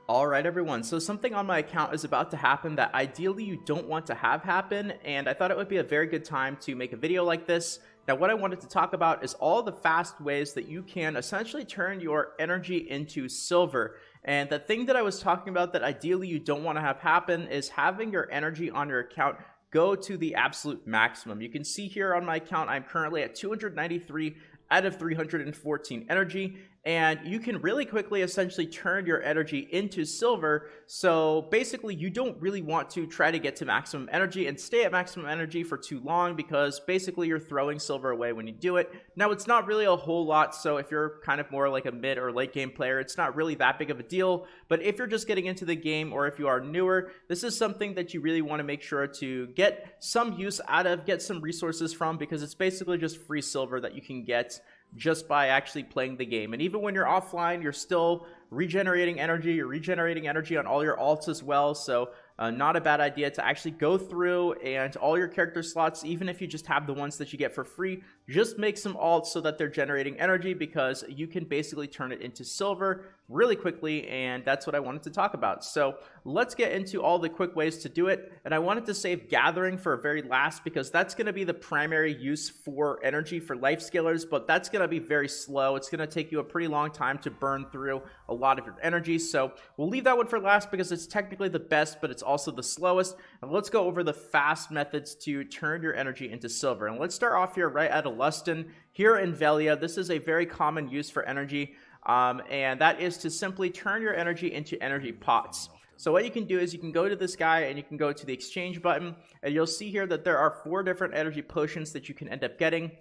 Alright everyone, so something on my account is about to happen that ideally you don't want to have happen, and I thought it would be a very good time to make a video like this. Now what I wanted to talk about is all the fast ways that you can essentially turn your energy into silver. And the thing that I was talking about that ideally you don't want to have happen is having your energy on your account go to the absolute maximum. You can see here on my account I'm currently at 293 out of 314 energy, and you can really quickly essentially turn your energy into silver. So basically you don't really want to try to get to maximum energy and stay at maximum energy for too long, because basically you're throwing silver away when you do it. Now it's not really a whole lot, so if you're kind of more like a mid or late game player, it's not really that big of a deal. But if you're just getting into the game, or if you are newer, this is something that you really want to make sure to get some use out of, get some resources from, because it's basically just free silver that you can get just by actually playing the game. And even when you're offline, you're still regenerating energy. You're regenerating energy on all your alts as well. So not a bad idea to actually go through and all your character slots, even if you just have the ones that you get for free, just make some alts so that they're generating energy, because you can basically turn it into silver really quickly. And that's what I wanted to talk about. So let's get into all the quick ways to do it. And I wanted to save gathering for very last, because that's going to be the primary use for energy for life scalers, but that's going to be very slow. It's going to take you a pretty long time to burn through a lot of your energy. So we'll leave that one for last because it's technically the best, but it's also the slowest. And let's go over the fast methods to turn your energy into silver. And let's start off here right at Alustin here in Velia. This is a very common use for energy, and that is to simply turn your energy into energy pots. So what you can do is you can go to this guy and you can go to the exchange button, and you'll see here that there are 4 different energy potions that you can end up getting,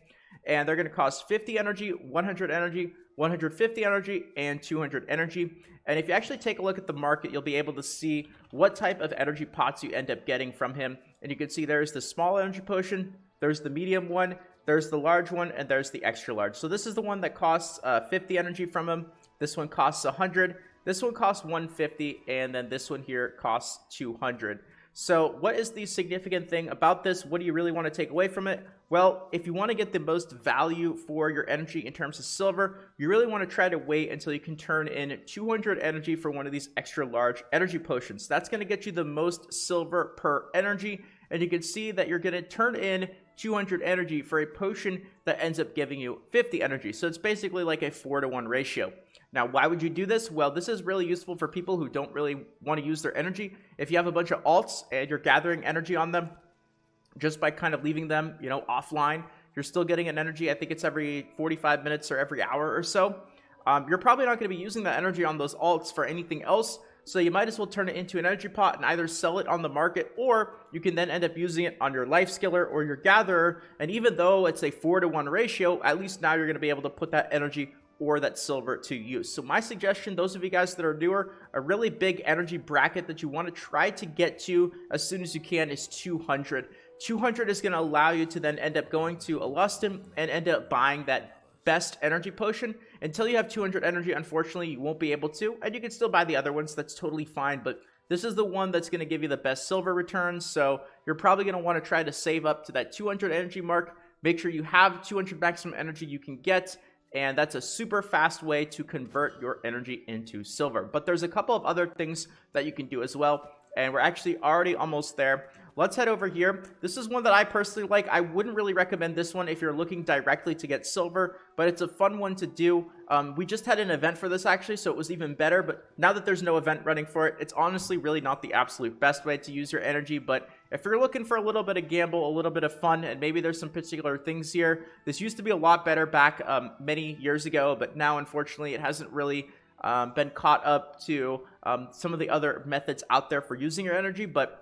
and they're going to cost 50 energy, 100 energy, 150 energy, and 200 energy. And if you actually take a look at the market, you'll be able to see what type of energy pots you end up getting from him. And you can see there's the small energy potion, there's the medium one, there's the large one, and there's the extra large. So this is the one that costs 50 energy from him. This one costs 100. This one costs 150, and then this one here costs 200. So what is the significant thing about this? What do you really want to take away from it? Well, if you want to get the most value for your energy in terms of silver, you really want to try to wait until you can turn in 200 energy for one of these extra large energy potions. That's going to get you the most silver per energy, and you can see that you're going to turn in 200 energy for a potion that ends up giving you 50 energy. So it's basically like a 4-to-1 ratio. Now, why would you do this? Well, this is really useful for people who don't really want to use their energy. If you have a bunch of alts and you're gathering energy on them, just by kind of leaving them, offline, you're still getting an energy. I think it's every 45 minutes or every hour or so. You're probably not going to be using that energy on those alts for anything else. So you might as well turn it into an energy pot and either sell it on the market, or you can then end up using it on your life skiller or your gatherer. And even though it's a 4-to-1 ratio, at least now you're going to be able to put that energy or that silver to use. So my suggestion, those of you guys that are newer, a really big energy bracket that you want to try to get to as soon as you can is 200. 200 is going to allow you to then end up going to Alustin and end up buying that best energy potion. Until you have 200 energy, unfortunately, you won't be able to, and you can still buy the other ones. That's totally fine, but this is the one that's going to give you the best silver returns, so you're probably going to want to try to save up to that 200 energy mark. Make sure you have 200 maximum energy you can get, and that's a super fast way to convert your energy into silver. But there's a couple of other things that you can do as well, and we're actually already almost there. Let's head over here. This is one that I personally like. I wouldn't really recommend this one if you're looking directly to get silver, but it's a fun one to do. We just had an event for this actually, so it was even better, but now that there's no event running for it, it's honestly really not the absolute best way to use your energy. But if you're looking for a little bit of gamble, a little bit of fun, and maybe there's some particular things here, this used to be a lot better back many years ago, but now unfortunately it hasn't really been caught up to some of the other methods out there for using your energy. But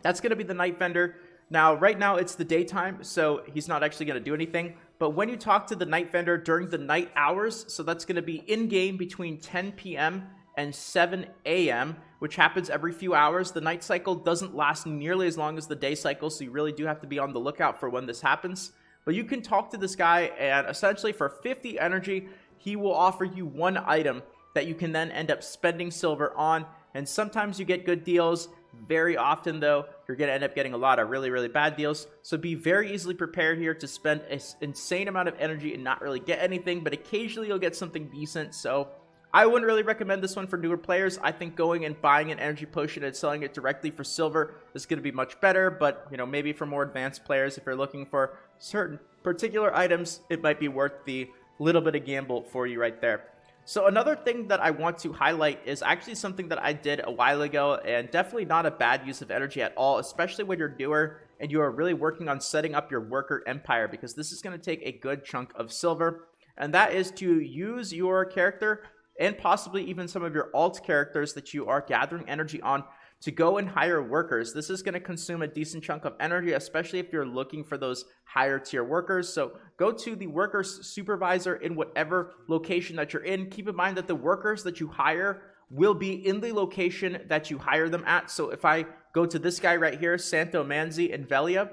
that's going to be the night vendor. Now, right now, it's the daytime, so he's not actually going to do anything. But when you talk to the night vendor during the night hours, so that's going to be in-game between 10 p.m. and 7 a.m., which happens every few hours. The night cycle doesn't last nearly as long as the day cycle, so you really do have to be on the lookout for when this happens. But you can talk to this guy, and essentially for 50 energy, he will offer you one item that you can then end up spending silver on. And sometimes you get good deals. Very often, though, you're going to end up getting a lot of really, really bad deals. So be very easily prepared here to spend an insane amount of energy and not really get anything, but occasionally you'll get something decent. So I wouldn't really recommend this one for newer players. I think going and buying an energy potion and selling it directly for silver is going to be much better, but maybe for more advanced players, if you're looking for certain particular items, it might be worth the little bit of gamble for you right there. So another thing that I want to highlight is actually something that I did a while ago, and definitely not a bad use of energy at all, especially when you're newer and you are really working on setting up your worker empire, because this is going to take a good chunk of silver, and that is to use your character and possibly even some of your alt characters that you are gathering energy on to go and hire workers. This is going to consume a decent chunk of energy, especially if you're looking for those higher tier workers. So go to the workers supervisor in whatever location that you're in. Keep in mind that the workers that you hire will be in the location that you hire them at. So if I go to this guy right here, Santo Manzi in Velia,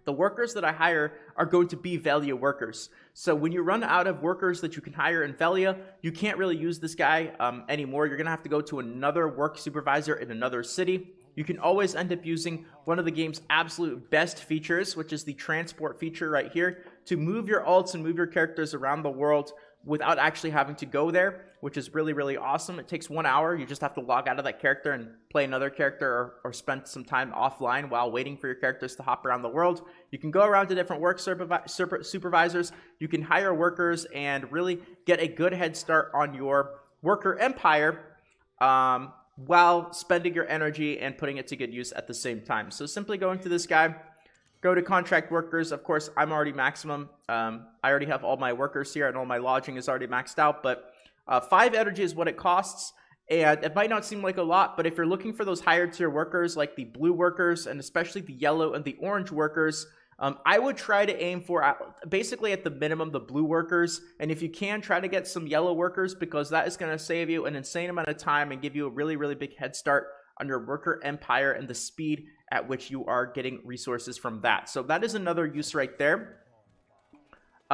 the workers that I hire are going to be Velia workers. So when you run out of workers that you can hire in Velia, you can't really use this guy anymore. You're going to have to go to another work supervisor in another city. You can always end up using one of the game's absolute best features, which is the transport feature right here, to move your alts and move your characters around the world without actually having to go there, which is really, really awesome. It takes 1 hour. You just have to log out of that character and play another character, or spend some time offline while waiting for your characters to hop around the world. You can go around to different work supervisors. You can hire workers and really get a good head start on your worker empire while spending your energy and putting it to good use at the same time. So simply going to this guy, go to contract workers. Of course, I'm already maximum. I already have all my workers here and all my lodging is already maxed out, but 5 energy is what it costs. And it might not seem like a lot, but if you're looking for those higher tier workers, like the blue workers and especially the yellow and the orange workers, I would try to aim for basically at the minimum the blue workers. And if you can, try to get some yellow workers, because that is going to save you an insane amount of time and give you a really, really big head start on your worker empire and the speed at which you are getting resources from that. So that is another use right there.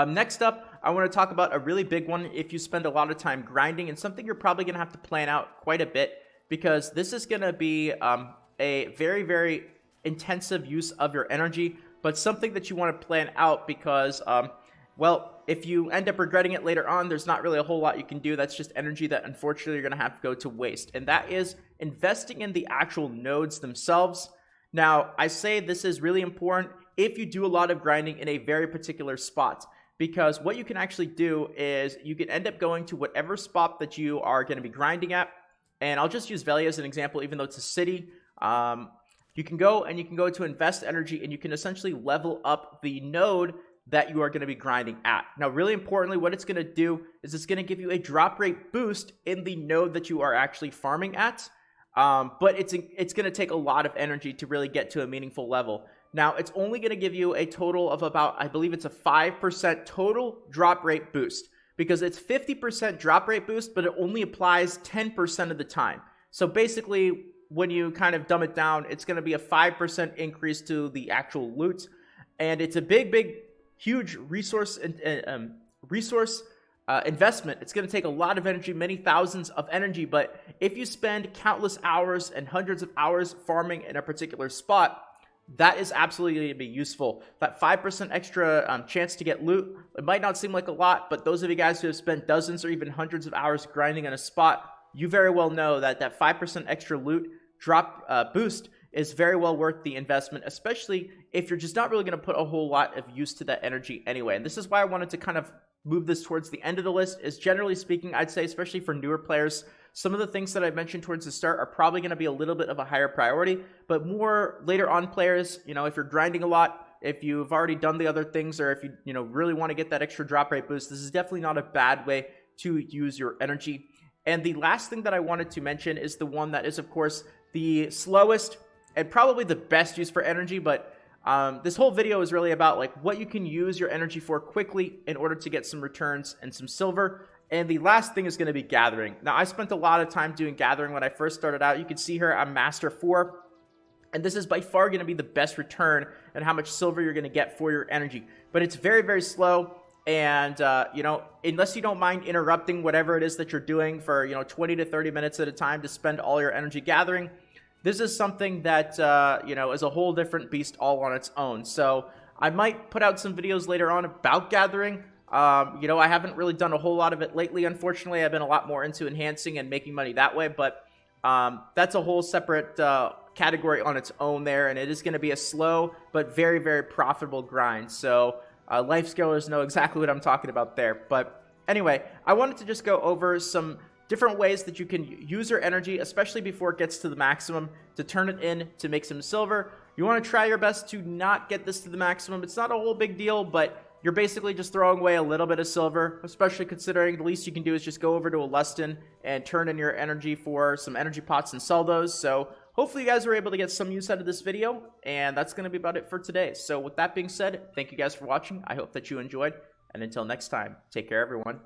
Next up, I want to talk about a really big one if you spend a lot of time grinding, and something you're probably going to have to plan out quite a bit, because this is going to be a very, very intensive use of your energy, but something that you want to plan out because, well, if you end up regretting it later on, there's not really a whole lot you can do. That's just energy that unfortunately you're going to have to go to waste, and that is investing in the actual nodes themselves. Now, I say this is really important if you do a lot of grinding in a very particular spot, because what you can actually do is you can end up going to whatever spot that you are going to be grinding at. And I'll just use Velia as an example, even though it's a city. You can go to invest energy, and you can essentially level up the node that you are going to be grinding at. Now, really importantly, what it's going to do is it's going to give you a drop rate boost in the node that you are actually farming at. But it's going to take a lot of energy to really get to a meaningful level. Now, it's only going to give you a total of about, I believe it's a 5% total drop rate boost, because it's 50% drop rate boost, but it only applies 10% of the time. So basically, when you kind of dumb it down, it's going to be a 5% increase to the actual loot. And it's a big, huge resource investment. It's going to take a lot of energy, many thousands of energy, but if you spend countless hours and hundreds of hours farming in a particular spot, that is absolutely going to be useful. That 5% extra chance to get loot, it might not seem like a lot, but those of you guys who have spent dozens or even hundreds of hours grinding on a spot, you very well know that that 5% extra loot drop boost is very well worth the investment, especially if you're just not really going to put a whole lot of use to that energy anyway. And this is why I wanted to kind of move this towards the end of the list. Is generally speaking, I'd say, especially for newer players, some of the things that I mentioned towards the start are probably going to be a little bit of a higher priority, but more later on players, if you're grinding a lot, if you've already done the other things, or if you really want to get that extra drop rate boost, this is definitely not a bad way to use your energy. And the last thing that I wanted to mention is the one that is, of course, the slowest and probably the best use for energy, but this whole video is really about like what you can use your energy for quickly in order to get some returns and some silver. And the last thing is going to be gathering. Now, I spent a lot of time doing gathering when I first started out. You can see here I'm Master 4. And this is by far going to be the best return and how much silver you're going to get for your energy. But it's very, very slow. And, unless you don't mind interrupting whatever it is that you're doing for, 20 to 30 minutes at a time to spend all your energy gathering, this is something that, is a whole different beast all on its own. So I might put out some videos later on about gathering. You know, I haven't really done a whole lot of it lately, unfortunately. I've been a lot more into enhancing and making money that way, but that's a whole separate category on its own there, and it is going to be a slow but very, very profitable grind. So life scalers know exactly what I'm talking about there. But anyway, I wanted to just go over some different ways that you can use your energy, especially before it gets to the maximum, to turn it in to make some silver. You want to try your best to not get this to the maximum. It's not a whole big deal, but you're basically just throwing away a little bit of silver, especially considering the least you can do is just go over to a Lustin and turn in your energy for some energy pots and sell those. So hopefully you guys were able to get some use out of this video, and that's going to be about it for today. So with that being said, thank you guys for watching. I hope that you enjoyed, and until next time, take care, everyone.